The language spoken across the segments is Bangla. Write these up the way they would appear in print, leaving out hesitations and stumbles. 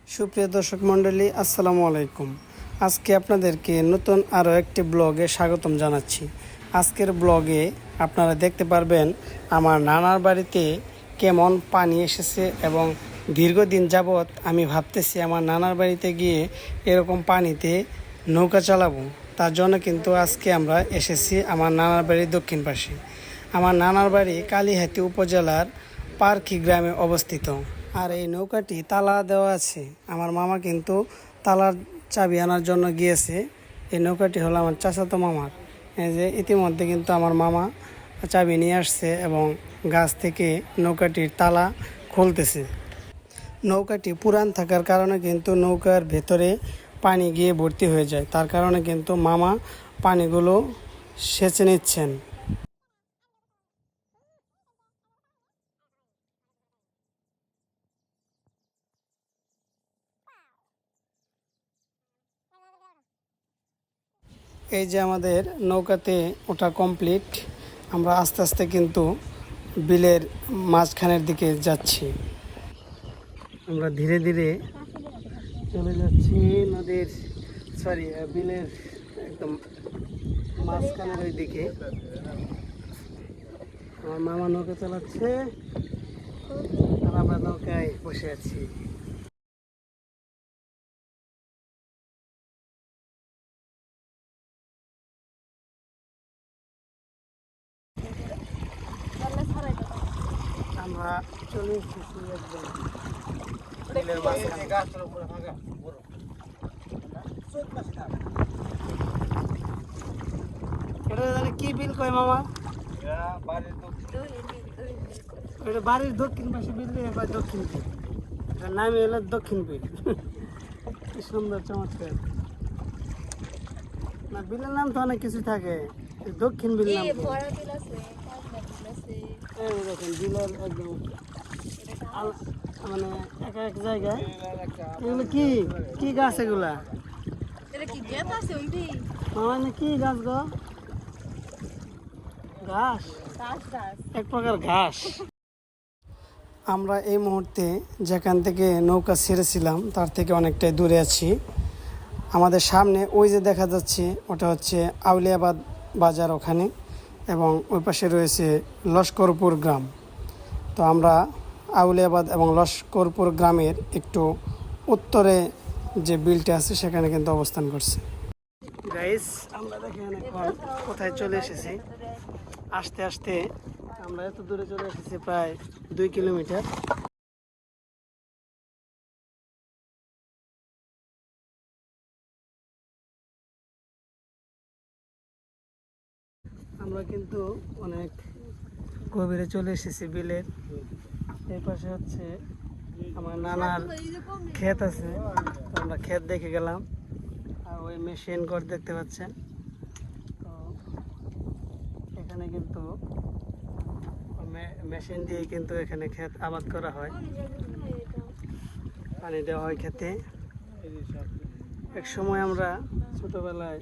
সুপ্রিয় দর্শক মণ্ডলী, আসসালামু আলাইকুম। আজকে আপনাদেরকে নতুন আরও একটি ব্লগে স্বাগতম জানাচ্ছি। আজকের ব্লগে আপনারা দেখতে পারবেন আমার নানার বাড়িতে কেমন পানি এসেছে এবং দীর্ঘদিন যাবৎ আমি ভাবতেছি আমার নানার বাড়িতে গিয়ে এরকম পানিতে নৌকা চালাবো। তার জন্য কিন্তু আজকে আমরা এসেছি আমার নানার বাড়ির দক্ষিণ পাশে। আমার নানার বাড়ি কালিহাতী উপজেলার পার্কি গ্রামে অবস্থিত। আর এই নৌকাটি তালা দেওয়া আছে। আমার মামা কিন্তু তালার চাবি আনার জন্য গিয়েছে। এই নৌকাটি হলো আমার চাচাতো মামার। এই যে ইতিমধ্যে কিন্তু আমার মামা চাবি নিয়ে আসছে এবং গাছ থেকে নৌকাটির তালা খুলতেছে। নৌকাটি পুরান থাকার কারণে কিন্তু নৌকার ভেতরে পানি গিয়ে ভর্তি হয়ে যায়। তার কারণে কিন্তু মামা পানিগুলো সেচে নিচ্ছেন। এই যে আমাদের নৌকাতে ওটা কমপ্লিট। আমরা আস্তে আস্তে কিন্তু বিলের মাঝখানের দিকে যাচ্ছি। আমরা ধীরে ধীরে চলে যাচ্ছি নদীর বিলের একদম মাঝখানের ওই দিকে। আমার মামা নৌকা চালাচ্ছে আর আমরা নৌকায় বসে আছি। আমরা চলে এসেছি একদম বিলের মাঝখানে। এটা জানি কি বিল কয় মামা? এটা বাড়ির দক্ষিণ পাশে বিল দিয়ে কয় দক্ষিণ বিল। এটার নামই হলো দক্ষিণ বিল। কি সুন্দর, চমৎকার। না, বিলের নাম তো অনেক কিছু থাকে। দক্ষিণ বিল নাম তো। এই দেখেন বিলের একদম মানে এক এক জায়গায় এগুলো কি কি গাছ? এগুলা মানে কি গাছ গো? ঘাস, এক প্রকার ঘাস। আমরা এই মুহূর্তে যেখান থেকে নৌকা ছেড়েছিলাম তার থেকে অনেকটাই দূরে আছি। আমাদের সামনে ওই যে দেখা যাচ্ছে ওটা হচ্ছে আউলিয়াবাদ বাজার ওখানে, এবং ওই পাশে রয়েছে লস্করপুর গ্রাম। তো আমরা আউলিয়াবাদ এবং লস্করপুর গ্রামের একটু উত্তরে যে বিলটা আছে সেখানে কিন্তু অবস্থান করছে। গাইস, আমরা দেখেন এখন কোথায় চলে এসেছি। আস্তে আস্তে আমরা এত দূরে চলে এসেছি, প্রায় 2 কিলোমিটার। আমরা কিন্তু অনেক গভীরে চলে এসেছি বিলের। এই পাশে হচ্ছে আমার নানার ক্ষেত আছে। তো আমরা ক্ষেত দেখে গেলাম। আর ওই মেশিন ঘর দেখতে পাচ্ছেন। তো এখানে কিন্তু মেশিন দিয়ে কিন্তু এখানে ক্ষেত আবাদ করা হয়, পানি দেওয়া হয় ক্ষেতে। এক সময় আমরা ছোটবেলায়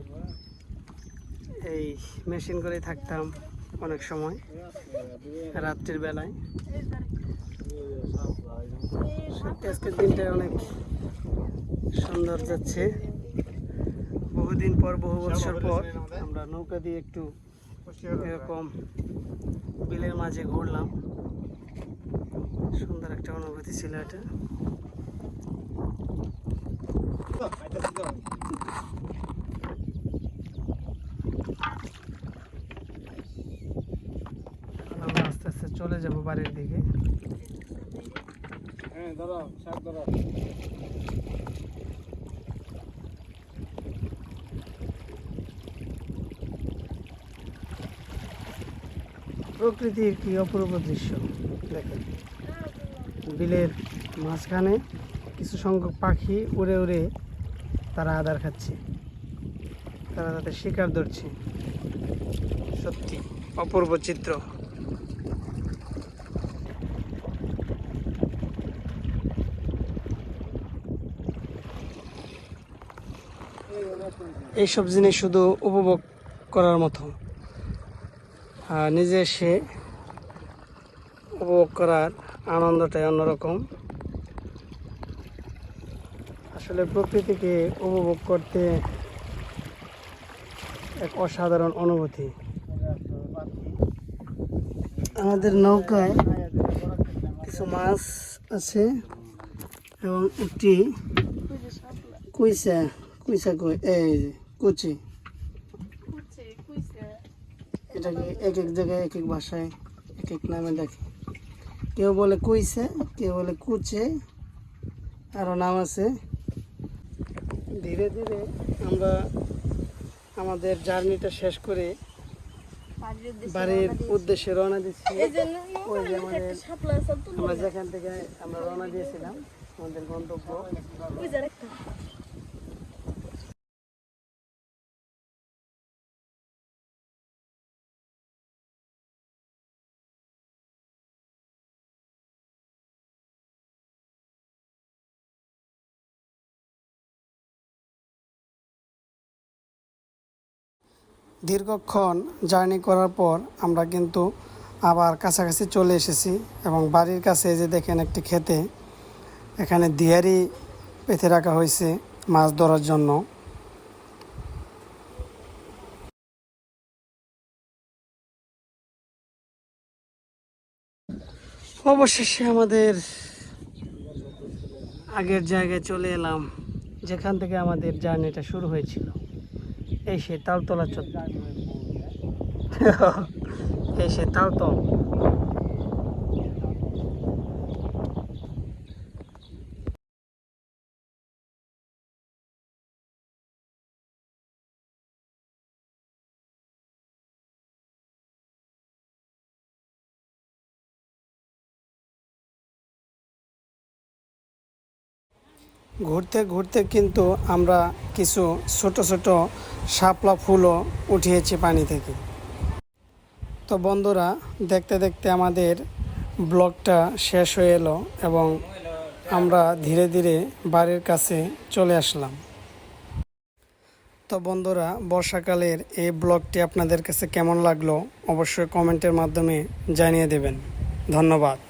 এই মেশিন করেই থাকতাম অনেক সময় রাত্রির বেলায়। আজকের দিনটা অনেক সুন্দর যাচ্ছে। বহুদিন পর, বহু বছর পর আমরা নৌকা দিয়ে একটু এরকম বিলের মাঝে ঘুরলাম। সুন্দর একটা অনুভূতি ছিল এটা। আমরা আস্তে আস্তে চলে যাব বাড়ির দিকে। প্রকৃতির কি অপূর্ব দৃশ্য দেখেন। বিলের মাঝখানে কিছু সংখ্যক পাখি উড়ে উড়ে তারা আদার খাচ্ছে, তারা তাদের শিকার ধরছে। সত্যি অপূর্ব চিত্র। এইসব জিনিস শুধু উপভোগ করার মতো, নিজে এসে উপভোগ করার আনন্দটাই অন্যরকম। আসলে প্রকৃতিকে উপভোগ করতে এক অসাধারণ অনুভূতি। আমাদের নৌকায় কিছু মাছ আছে এবং একটি কুইসা কুইসা কই এই কুচি, এটাকে এক এক জায়গায় এক এক ভাষায় এক এক নামে ডাকে। কেউ বলে কুইসা, কেউ বলে কুচে, আরও নাম আছে। ধীরে ধীরে আমরা আমাদের জার্নিটা শেষ করে বাড়ির উদ্দেশ্যে রওনা দিচ্ছি। ওই যে আমরা যেখান থেকে আমরা রওনা দিয়েছিলাম আমাদের গন্তব্য। দীর্ঘক্ষণ জার্নি করার পর আমরা কিন্তু আবার কাছাকাছি চলে এসেছি এবং বাড়ির কাছে যে দেখেন একটি ক্ষেতে এখানে দিয়ারি পেতে রাখা হয়েছে মাছ ধরার জন্য। অবশেষে আমাদের আগের জায়গায় চলে এলাম, যেখান থেকে আমাদের জার্নিটা শুরু হয়েছিল। এই সে তালতলা চত্বর, এই সে তালতল। ঘুরতে ঘুরতে কিন্তু আমরা কিছু ছোট ছোট শাপলা ফুলও উঠিয়েছি পানি থেকে। তো বন্ধুরা, দেখতে দেখতে আমাদের ব্লগটা শেষ হয়ে এলো এবং আমরা ধীরে ধীরে বাড়ির কাছে চলে আসলাম। তো বন্ধুরা, বর্ষাকালের এই ব্লগটি আপনাদের কাছে কেমন লাগলো অবশ্যই কমেন্টের মাধ্যমে জানিয়ে দেবেন। ধন্যবাদ।